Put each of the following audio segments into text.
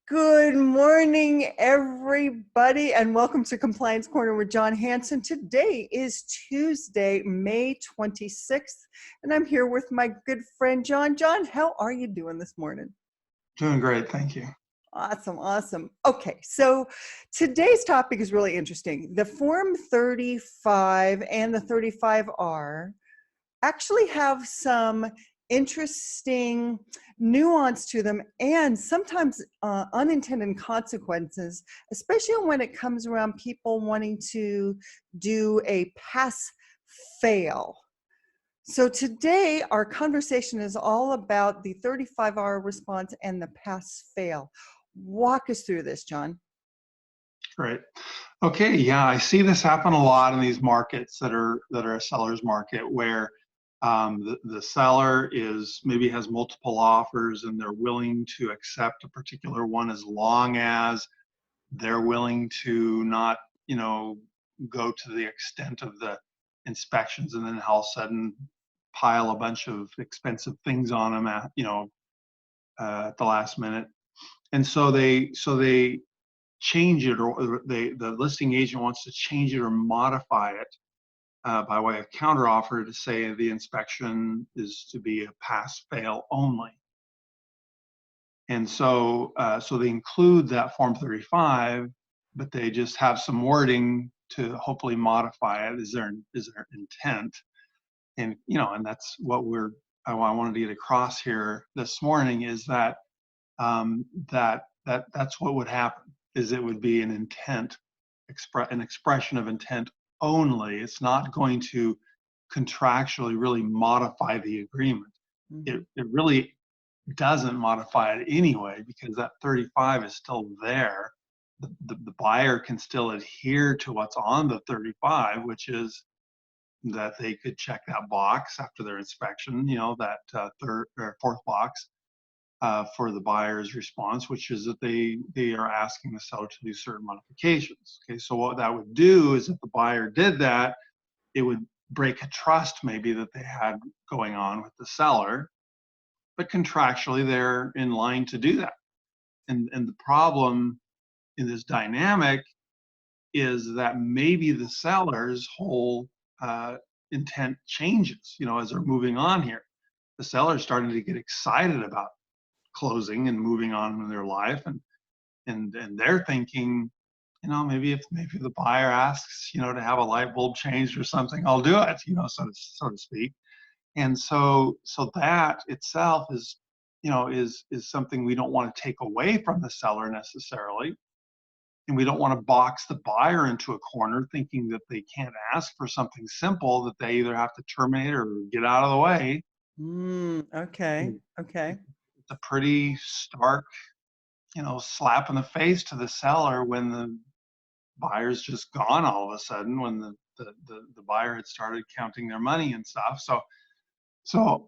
Good morning, everybody, and welcome to Compliance Corner with John Hanson. Today is Tuesday, May 26th, and I'm here with my good friend, John. John, how are you doing this morning? Doing great, thank you. Awesome. Okay, so today's topic is really interesting. The Form 35 and the 35R actually have some interesting nuance to them and sometimes unintended consequences, especially when it comes around people wanting to do a pass fail. So today our conversation is all about the 35R response and the pass fail. Walk us through this, John. Great. Okay, yeah, I see this happen a lot in these markets that are a seller's market where the seller maybe has multiple offers and they're willing to accept a particular one as long as they're willing to not, go to the extent of the inspections and then all of a sudden pile a bunch of expensive things on them at the last minute. And so they change it, or the listing agent wants to change it or modify it by way of counteroffer to say the inspection is to be a pass-fail only. And so they include that Form 35, but they just have some wording to hopefully modify it. Is there intent? And and that's what I wanted to get across here this morning is that that's what would happen. Is it would be an intent, an expression of intent only. It's not going to contractually really modify the agreement. Mm-hmm. It really doesn't modify it anyway because that 35 is still there. The buyer can still adhere to what's on the 35, which is that they could check that box after their inspection, that third or fourth box. For the buyer's response, which is that they are asking the seller to do certain modifications. Okay, so what that would do is if the buyer did that, it would break a trust maybe that they had going on with the seller, but contractually they're in line to do that. And the problem in this dynamic is that maybe the seller's whole intent changes, as they're moving on here. The seller's starting to get excited about closing and moving on in their life, and they're thinking, maybe if the buyer asks, to have a light bulb changed or something, I'll do it, so to speak. And so that itself is something we don't want to take away from the seller necessarily, and we don't want to box the buyer into a corner thinking that they can't ask for something simple that they either have to terminate or get out of the way. Okay. It's a pretty stark, slap in the face to the seller when the buyer's just gone all of a sudden, when the buyer had started counting their money and stuff. So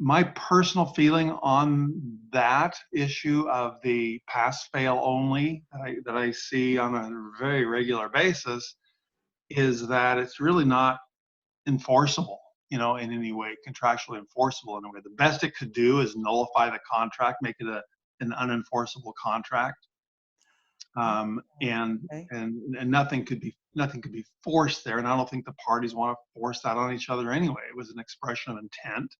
my personal feeling on that issue of the pass-fail only that I see on a very regular basis is that it's really not enforceable, in any way, contractually enforceable in a way. The best it could do is nullify the contract, make it an unenforceable contract, and nothing could be forced there. And I don't think the parties want to force that on each other anyway. It was an expression of intent.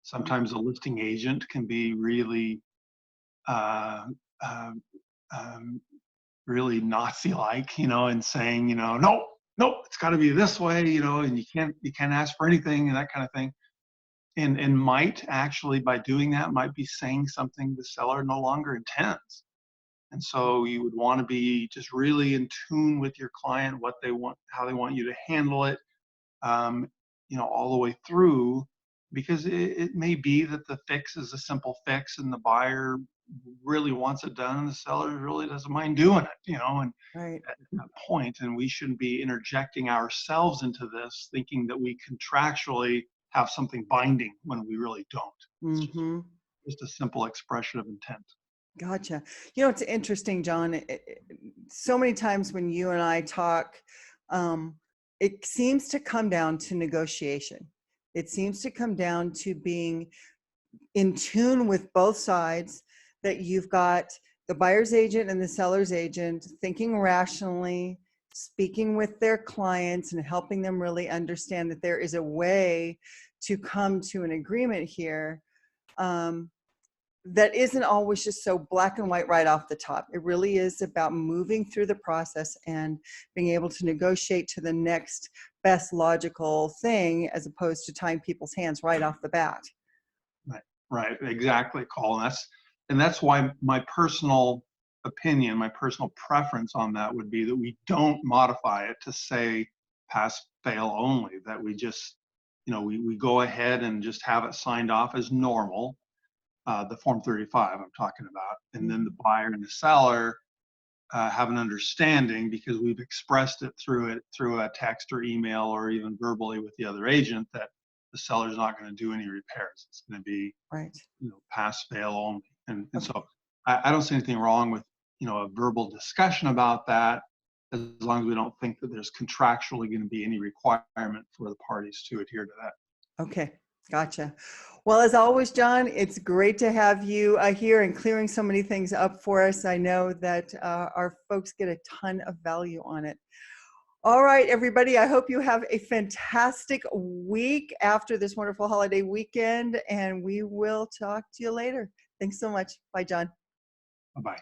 Sometimes a listing agent can be really, really Nazi-like, and saying, no, it's got to be this way, and you can't ask for anything and that kind of thing. And might actually, by doing that, might be saying something the seller no longer intends. And so you would want to be just really in tune with your client, what they want, how they want you to handle it, all the way through, because it may be that the fix is a simple fix and the buyer really wants it done and the seller really doesn't mind doing it, and Right. at that point, and we shouldn't be interjecting ourselves into this thinking that we contractually have something binding when we really don't. Mm-hmm. It's just a simple expression of intent. Gotcha. It's interesting, John. So many times when you and I talk, it seems to come down to negotiation. It seems to come down to being in tune with both sides, that you've got the buyer's agent and the seller's agent thinking rationally, speaking with their clients and helping them really understand that there is a way to come to an agreement here, that isn't always just so black and white right off the top. It really is about moving through the process and being able to negotiate to the next best logical thing, as opposed to tying people's hands right off the bat. Right, right, exactly, Kole. And that's why my personal opinion, my personal preference on that would be that we don't modify it to say pass fail only, that we just, we go ahead and just have it signed off as normal, the Form 35 I'm talking about. And then the buyer and the seller have an understanding, because we've expressed it through a text or email or even verbally with the other agent, that the seller's not going to do any repairs. It's going to be Right. pass fail only. And so I don't see anything wrong with a verbal discussion about that, as long as we don't think that there's contractually going to be any requirement for the parties to adhere to that. Okay, gotcha. Well, as always, John, it's great to have you here and clearing so many things up for us. I know that our folks get a ton of value on it. All right, everybody, I hope you have a fantastic week after this wonderful holiday weekend, and we will talk to you later. Thanks so much. Bye, John. Bye-bye.